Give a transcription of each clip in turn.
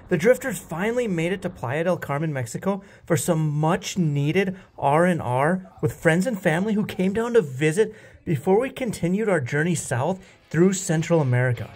The drifters finally made it to Playa del Carmen, Mexico for some much needed R&R with friends and family who came down to visit before we continued our journey south through Central America.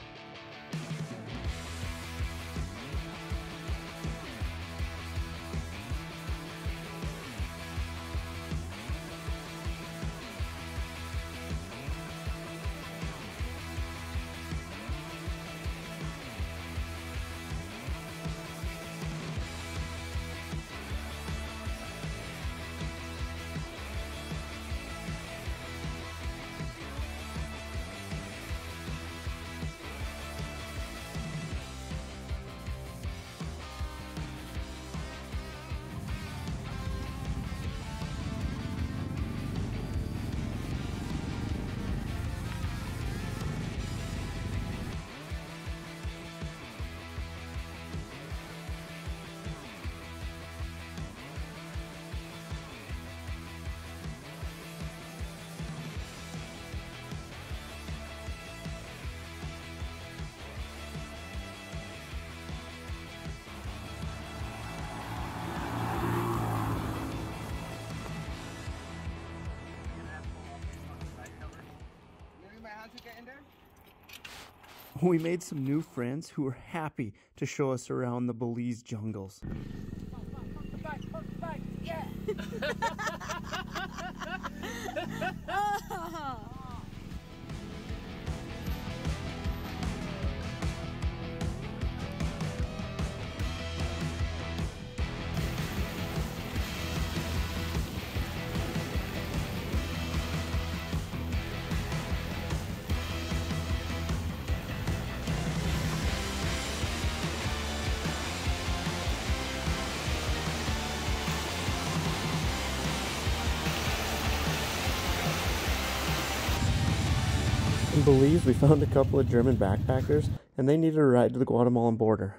We made some new friends who were happy to show us around the Belize jungles. Yeah. In Belize, we found a couple of German backpackers, and they needed a ride to the Guatemalan border.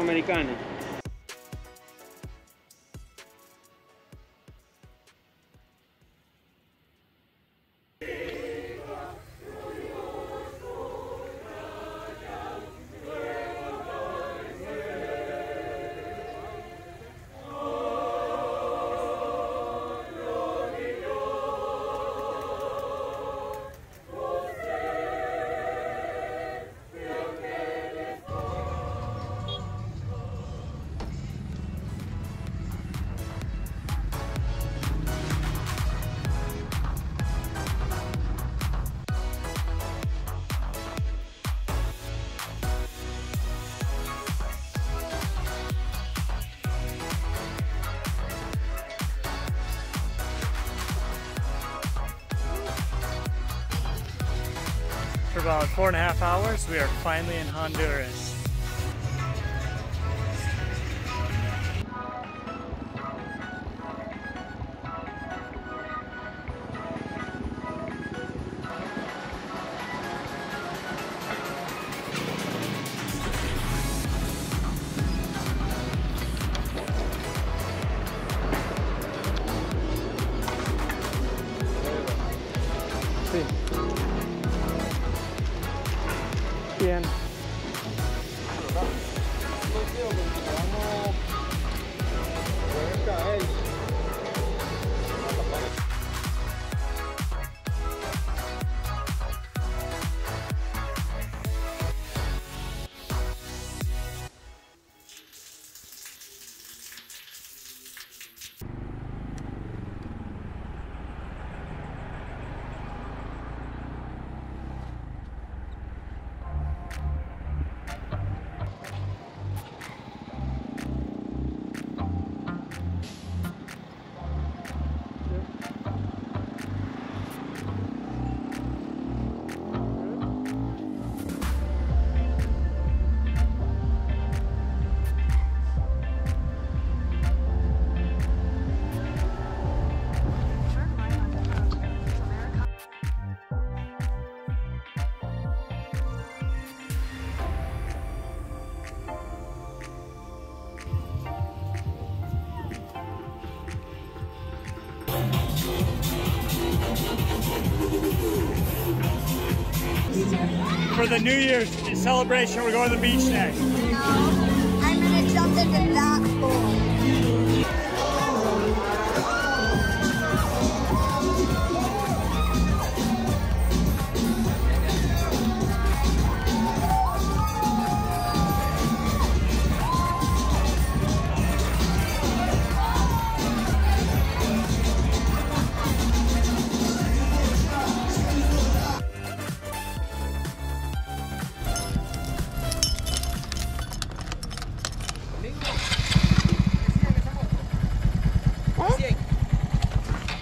Americana. For about 4.5 hours, we are finally in Honduras. Bien. For the New Year's celebration, we're going to the beach next. No, I'm gonna jump into that pool.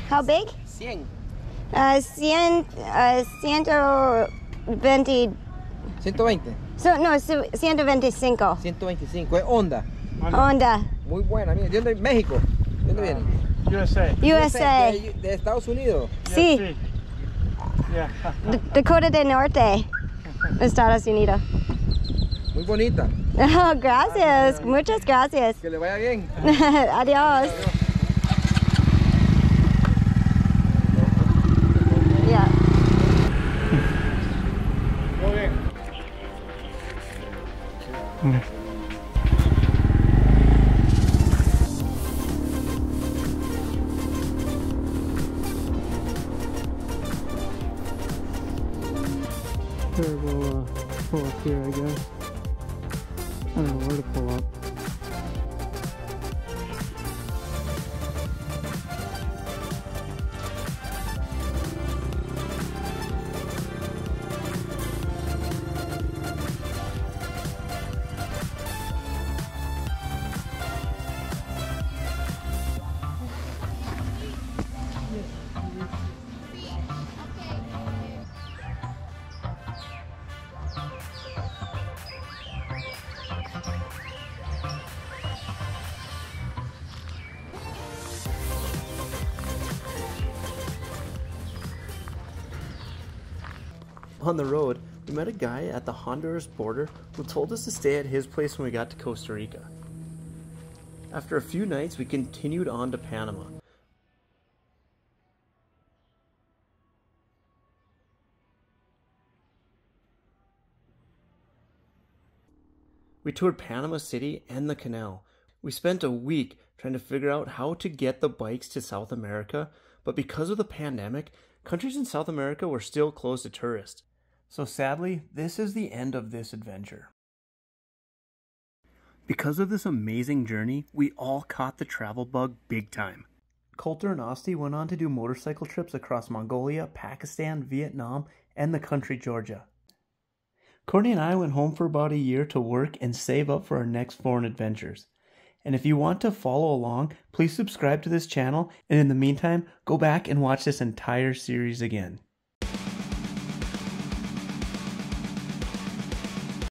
How big? 100. 120. 120. No, 125. 125. Es Honda. Honda. Muy buena. Mira, ¿de dónde? México. ¿De dónde viene? USA. USA. De Estados Unidos. Sí. Yeah. Dakota del Norte. Estados Unidos. Muy bonita. Oh, gracias. Muchas gracias. Que le vaya bien. Adiós. Yeah. Muy bien. Here we'll pull up here, I guess. I don't know where to pull up. On the road, we met a guy at the Honduras border who told us to stay at his place when we got to Costa Rica. After a few nights, we continued on to Panama. We toured Panama City and the canal. We spent a week trying to figure out how to get the bikes to South America, but because of the pandemic, countries in South America were still closed to tourists. So sadly, this is the end of this adventure. Because of this amazing journey, we all caught the travel bug big time. Coulter and Osti went on to do motorcycle trips across Mongolia, Pakistan, Vietnam, and the country Georgia. Courtney and I went home for about a year to work and save up for our next foreign adventures. And if you want to follow along, please subscribe to this channel, and in the meantime, go back and watch this entire series again.